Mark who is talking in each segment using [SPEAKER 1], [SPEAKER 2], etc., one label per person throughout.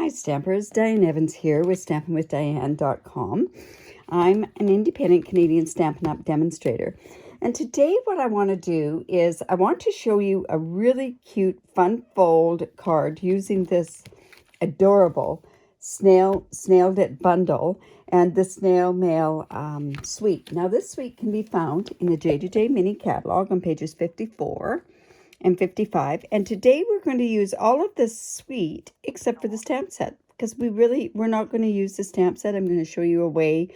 [SPEAKER 1] Hi Stampers, Diane Evans here with stampinwithdiane.com. I'm an independent Canadian Stampin' Up Demonstrator. And today what I want to do is I want to show you a really cute fun fold card using this adorable Snail bundle and the Snail Mail Suite. Now this suite can be found in the J2J mini catalog on pages 54 and 55, and today we're going to use all of this suite except for the stamp set, because we're not going to use the stamp set. I'm going to show you a way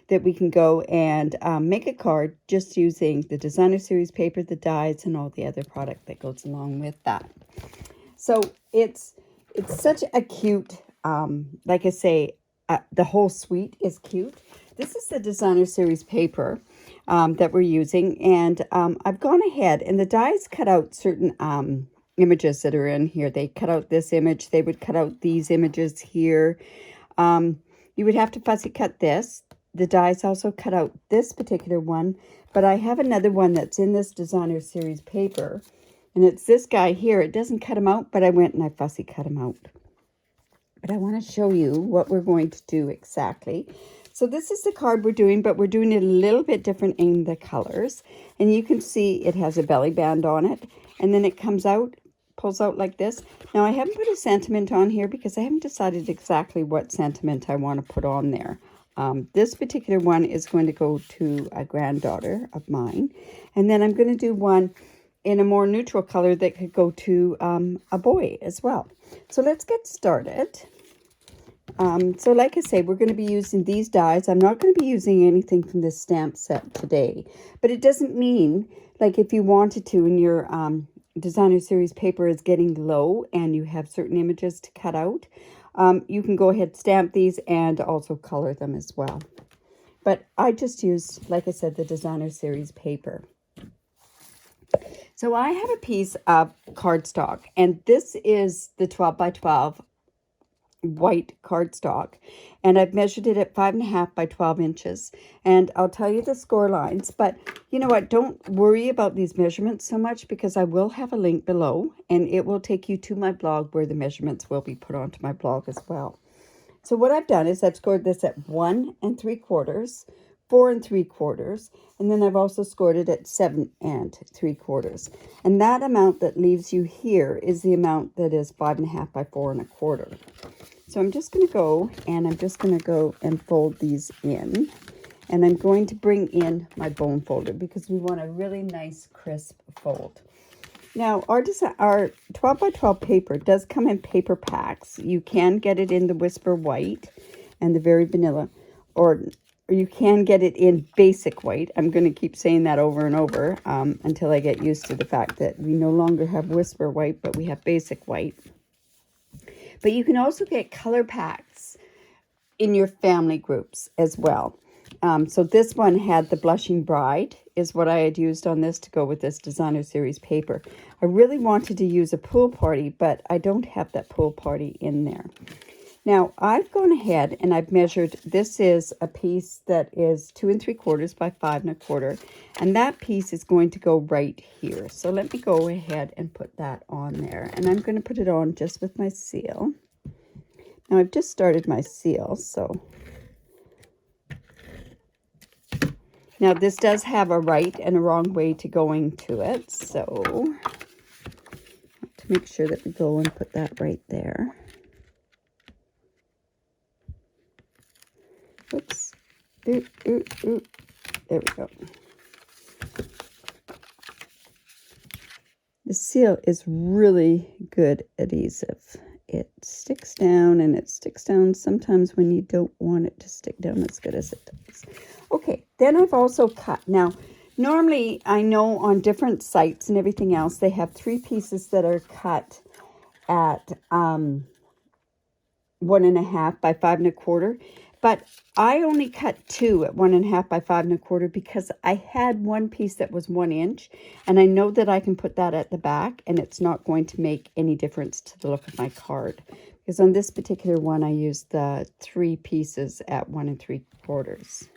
[SPEAKER 1] that we can go and make a card just using the designer series paper, the dies, and all the other product that goes along with that. So it's such a cute, like I say, the whole suite is cute. This is the designer series paper that we're using, and I've gone ahead and the dies cut out certain images that are in here. They cut out this image, they would cut out these images here. You would have to fussy cut this. The dies also cut out this particular one, but I have another one that's in this designer series paper, and it's this guy here. It doesn't cut him out, but I went and I fussy cut him out. But I want to show you what we're going to do exactly. So this is the card we're doing, but we're doing it a little bit different in the colors. And you can see it has a belly band on it. And then it comes out, pulls out like this. Now I haven't put a sentiment on here because I haven't decided exactly what sentiment I want to put on there. This particular one is going to go to a granddaughter of mine. And then I'm going to do one in a more neutral color that could go to a boy as well. So let's get started. So like I say, we're going to be using these dies. I'm not going to be using anything from this stamp set today, but it doesn't mean, like, if you wanted to and your designer series paper is getting low and you have certain images to cut out, you can go ahead, stamp these, and also color them as well. But I just used, like I said, the designer series paper. So I have a piece of cardstock, and this is the 12 by 12 white cardstock, and I've measured it at 5.5 by 12 inches. And I'll tell you the score lines, but you know what? Don't worry about these measurements so much, because I will have a link below, and it will take you to my blog where the measurements will be put onto my blog as well. So what I've done is I've scored this at 1 3/4, 4 3/4, and then I've also scored it at 7 3/4. And that amount that leaves you here is the amount that is 5.5 by 4 1/4. So I'm just going to go and fold these in, and I'm going to bring in my bone folder because we want a really nice crisp fold. Now, our 12 by 12 paper does come in paper packs. You can get it in the Whisper White and the Very Vanilla, or you can get it in basic white. I'm going to keep saying that over and over until I get used to the fact that we no longer have Whisper White, but we have basic white. But you can also get color packs in your family groups as well. So this one had the Blushing Bride is what I had used on this to go with this designer series paper. I really wanted to use a pool party, but I don't have that pool party in there. Now I've gone ahead and I've measured, this is a piece that is 2 3/4 by 5 1/4, and that piece is going to go right here. So let me go ahead and put that on there, and I'm going to put it on just with my seal. Now I've just started my seal, so now this does have a right and a wrong way to going to it, so to make sure that we go and put that right there. Oops. Ooh, ooh, ooh. There we go. The seal is really good adhesive. It sticks down, and it sticks down sometimes when you don't want it to stick down as good as it does. Okay, then I've also cut. Now, normally I know on different sites and everything else, they have 3 pieces that are cut at 1.5 by 5 1/4. But I only cut 2 at 1.5 by 5 1/4 because I had one piece that was 1 inch, and I know that I can put that at the back, and it's not going to make any difference to the look of my card. Because on this particular one, I used the 3 pieces at 1 3/4.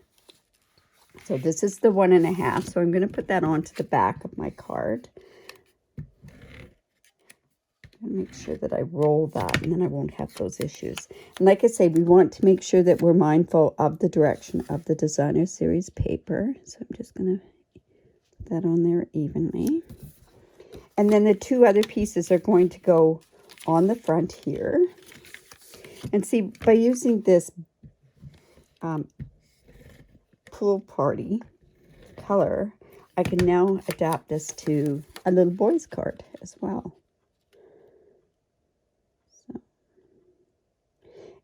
[SPEAKER 1] So this is the 1.5. So I'm going to put that onto the back of my card. Make sure that I roll that, and then I won't have those issues. And like I say, we want to make sure that we're mindful of the direction of the designer series paper. So I'm just going to put that on there evenly. And then the two other pieces are going to go on the front here. And see, by using this pool party color, I can now adapt this to a little boy's card as well. So,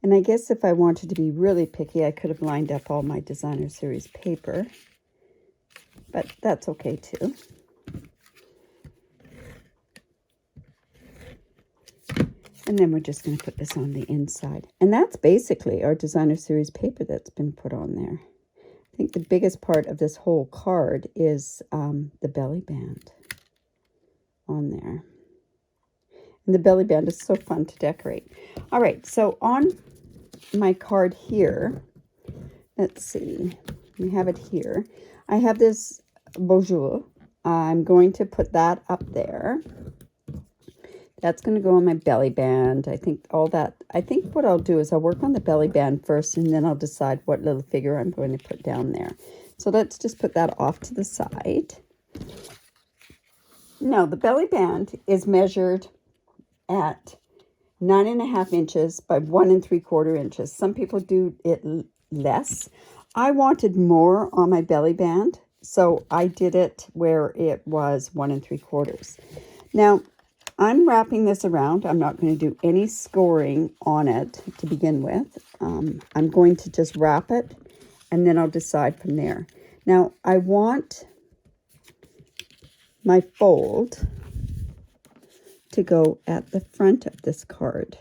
[SPEAKER 1] and I guess if I wanted to be really picky, I could have lined up all my designer series paper, but that's okay too. And then we're just going to put this on the inside. And that's basically our designer series paper that's been put on there. I think the biggest part of this whole card is the belly band on there. And the belly band is so fun to decorate. All right, so on my card here, let's see, we have it here. I have this bonjour. I'm going to put that up there. That's going to go on my belly band. I think all that, I think what I'll do is I'll work on the belly band first, and then I'll decide what little figure I'm going to put down there. So let's just put that off to the side. Now, the belly band is measured at 9.5 inches by 1 3/4 inches. Some people do it less. I wanted more on my belly band, so I did it where it was 1 3/4. Now, I'm wrapping this around. I'm not going to do any scoring on it to begin with. I'm going to just wrap it, and then I'll decide from there. Now, I want my fold to go at the front of this card.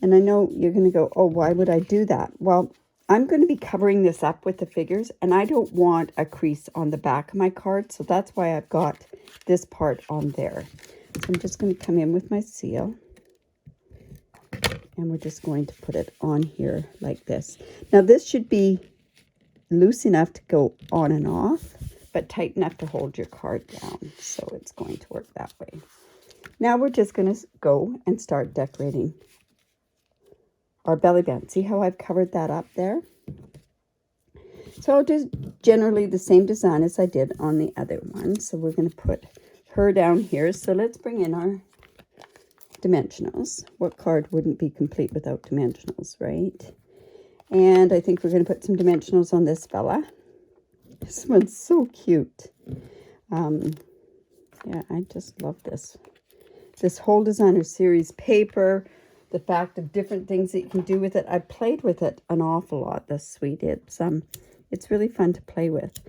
[SPEAKER 1] And I know you're going to go, oh, why would I do that? Well, I'm going to be covering this up with the figures, and I don't want a crease on the back of my card, so that's why I've got this part on there. So I'm just going to come in with my seal, and we're just going to put it on here like this. Now this should be loose enough to go on and off, but tight enough to hold your card down. So it's going to work that way. Now we're just going to go and start decorating our belly band. See how I've covered that up there? So I'll do generally the same design as I did on the other one. So we're going to put her down here. So let's bring in our dimensionals. What card wouldn't be complete without dimensionals, right? And I think we're going to put some dimensionals on this fella. This one's so cute. Yeah, I just love this. This whole designer series paper, the fact of different things that you can do with it. I played with it an awful lot, this suite. It's really fun to play with.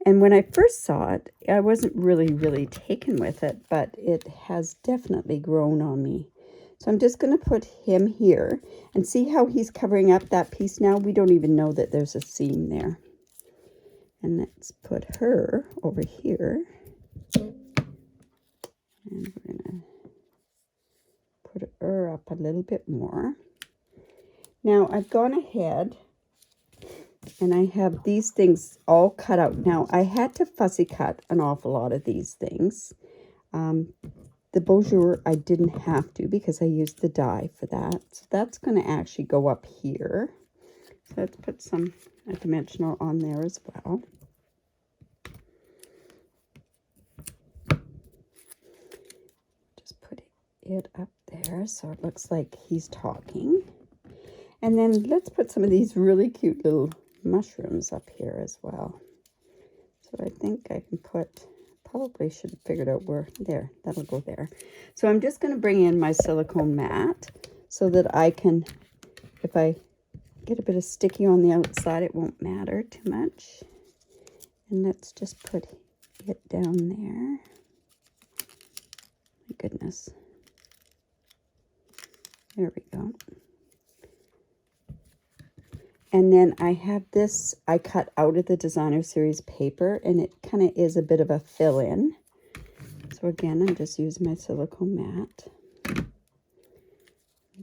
[SPEAKER 1] And when I first saw it, I wasn't really taken with it, but it has definitely grown on me. So I'm just going to put him here and see how he's covering up that piece now. We don't even know that there's a seam there. And let's put her over here. And we're going to put her up a little bit more. Now I've gone ahead and I have these things all cut out. Now, I had to fussy cut an awful lot of these things. The bonjour, I didn't have to because I used the die for that. So that's going to actually go up here. So let's put a dimensional on there as well. Just put it up there so it looks like he's talking. And then let's put some of these really cute little mushrooms up here as well. So I think I can put, probably should have figured out where, there, that'll go there. So I'm just going to bring in my silicone mat so that I can, if I get a bit of sticky on the outside, it won't matter too much. And let's just put it down there. My goodness. There we go. And then I have this, I cut out of the designer series paper, and it kind of is a bit of a fill-in. So again, I'm just using my silicone mat. I'm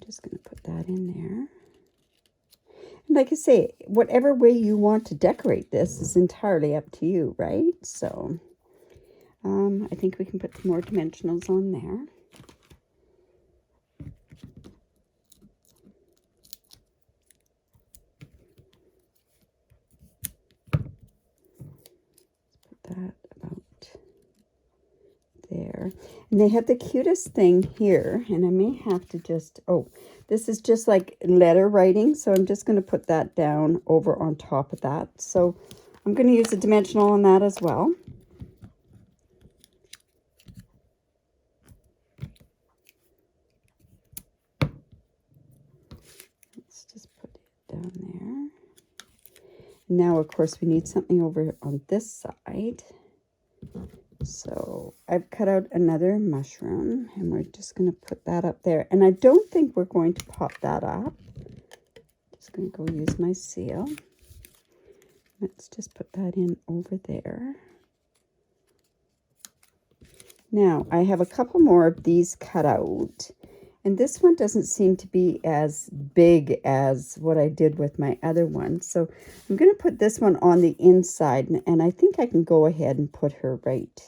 [SPEAKER 1] just going to put that in there. And like I say, whatever way you want to decorate this is entirely up to you, right? So I think we can put some more dimensionals on there. And they have the cutest thing here, and I may have to just, oh, this is just like letter writing, so I'm just going to put that down over on top of that. So I'm going to use a dimensional on that as well. Let's just put it down there. Now, of course, we need something over on this side. So I've cut out another mushroom, and we're just going to put that up there. And I don't think we're going to pop that up. Just going to go use my seal. Let's just put that in over there. Now, I have a couple more of these cut out. And this one doesn't seem to be as big as what I did with my other one. So I'm going to put this one on the inside. And I think I can go ahead and put her right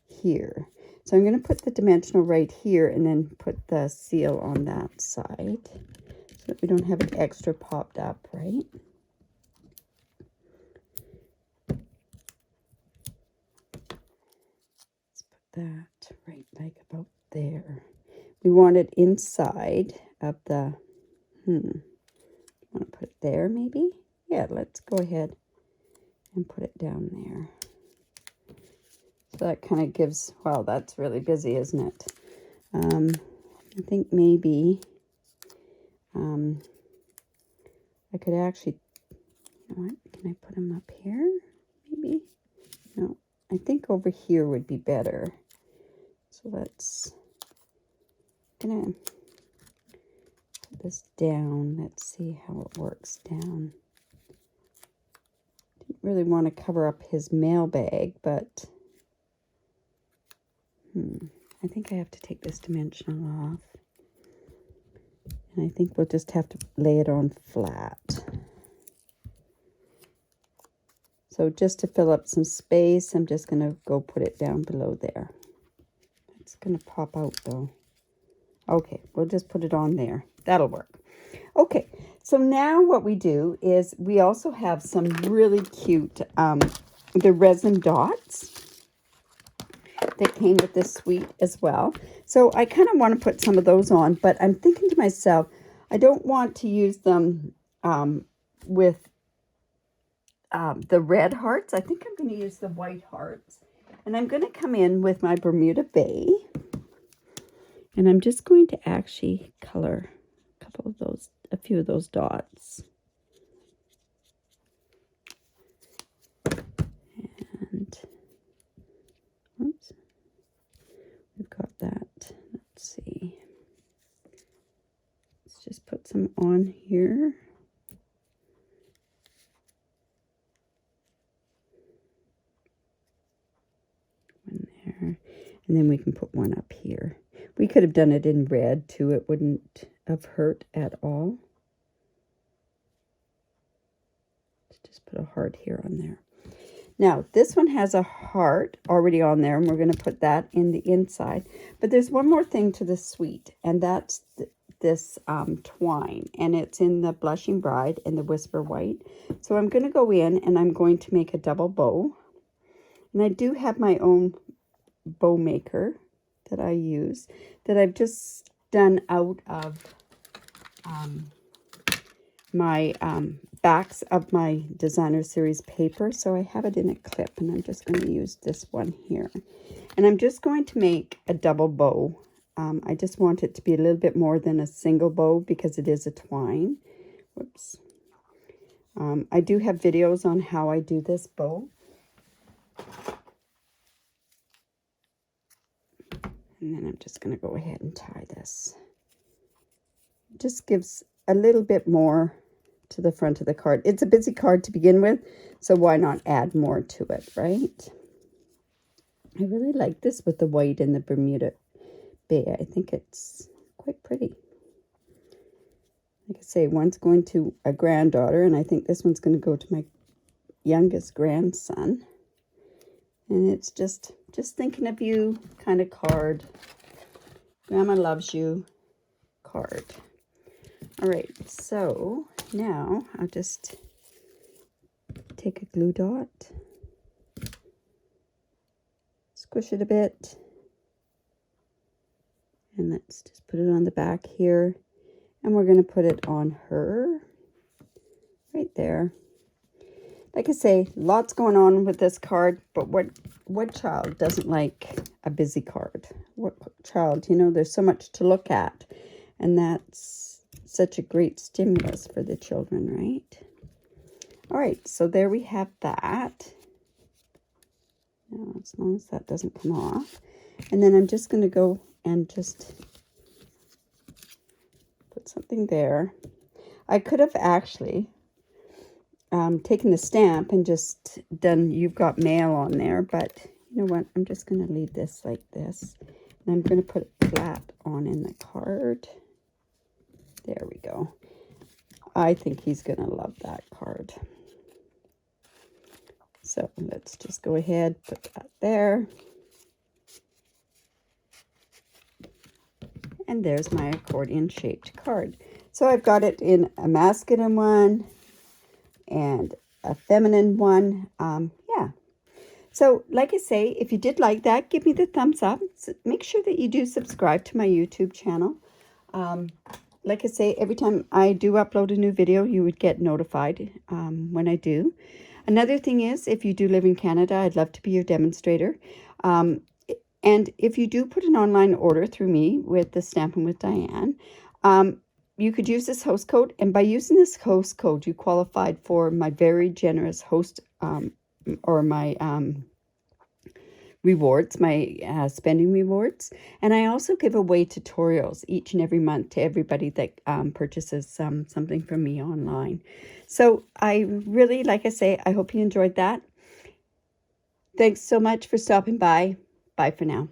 [SPEAKER 1] here. So I'm going to put the dimensional right here and then put the seal on that side so that we don't have it extra popped up, right? Let's put that right like about there. We want it inside of the, want to put it there maybe? Yeah, let's go ahead and put it down there. So that kind of gives, wow, that's really busy, isn't it? I think maybe I could actually, you know what, can I put them up here? Maybe? No, I think over here would be better. So let's, gonna put this down. Let's see how it works down. Didn't really want to cover up his mail bag, but I think I have to take this dimensional off. And I think we'll just have to lay it on flat. So just to fill up some space, I'm just going to go put it down below there. It's going to pop out though. Okay, we'll just put it on there. That'll work. Okay, so now what we do is we also have some really cute, the Resin Dots that came with this suite as well. So I kind of want to put some of those on, but I'm thinking to myself, I don't want to use them with the red hearts. I think I'm going to use the white hearts. And I'm going to come in with my Bermuda Bay. And I'm just going to actually color a few of those dots. And, oops, we've got that. Let's see. Let's just put some on here. One there. And then we can put one up here. We could have done it in red too. It wouldn't have hurt at all. Let's just put a heart here on there. Now, this one has a heart already on there, and we're going to put that in the inside. But there's one more thing to the suite, and that's this twine. And it's in the Blushing Bride and the Whisper White. So I'm going to go in, and I'm going to make a double bow. And I do have my own bow maker that I use, that I've just done out of my backs of my designer series paper. So I have it in a clip, and I'm just going to use this one here. And I'm just going to make a double bow. I just want it to be a little bit more than a single bow because it is a twine. Whoops. I do have videos on how I do this bow. And then I'm just going to go ahead and tie this. It just gives a little bit more to the front of the card. It's a busy card to begin with, so why not add more to it, right? I really like this with the white and the Bermuda Bay. I think it's quite pretty. Like I say, one's going to a granddaughter, and I think this one's going to go to my youngest grandson. And it's just thinking of you kind of card. Grandma loves you card. All right, so now I'll just take a glue dot, squish it a bit, And let's just put it on the back here. And we're going to put it on her right there. Like I say, lots going on with this card, but what child doesn't like a busy card? What child, you know, there's so much to look at, and that's such a great stimulus for the children, right? All right, so there we have that. Now, as long as that doesn't come off. And then I'm just going to go and just put something there. I could have actually taken the stamp and just done "You've Got Mail" on there, but you know what? I'm just going to leave this like this. And I'm going to put it flat on in the card. There we go. I think he's going to love that card. So let's just go ahead, put that there. And there's my accordion shaped card. So I've got it in a masculine one and a feminine one. Yeah. So like I say, if you did like that, give me the thumbs up. So make sure that you do subscribe to my YouTube channel. Like I say, every time I do upload a new video, you would get notified when I do. Another thing is, if you do live in Canada, I'd love to be your demonstrator. And if you do put an online order through me with the Stampin' with Diane, you could use this host code. And by using this host code, you qualified for my very generous host or my rewards, my spending rewards. And I also give away tutorials each and every month to everybody that purchases something from me online. So I really, like I say, I hope you enjoyed that. Thanks so much for stopping by. Bye for now.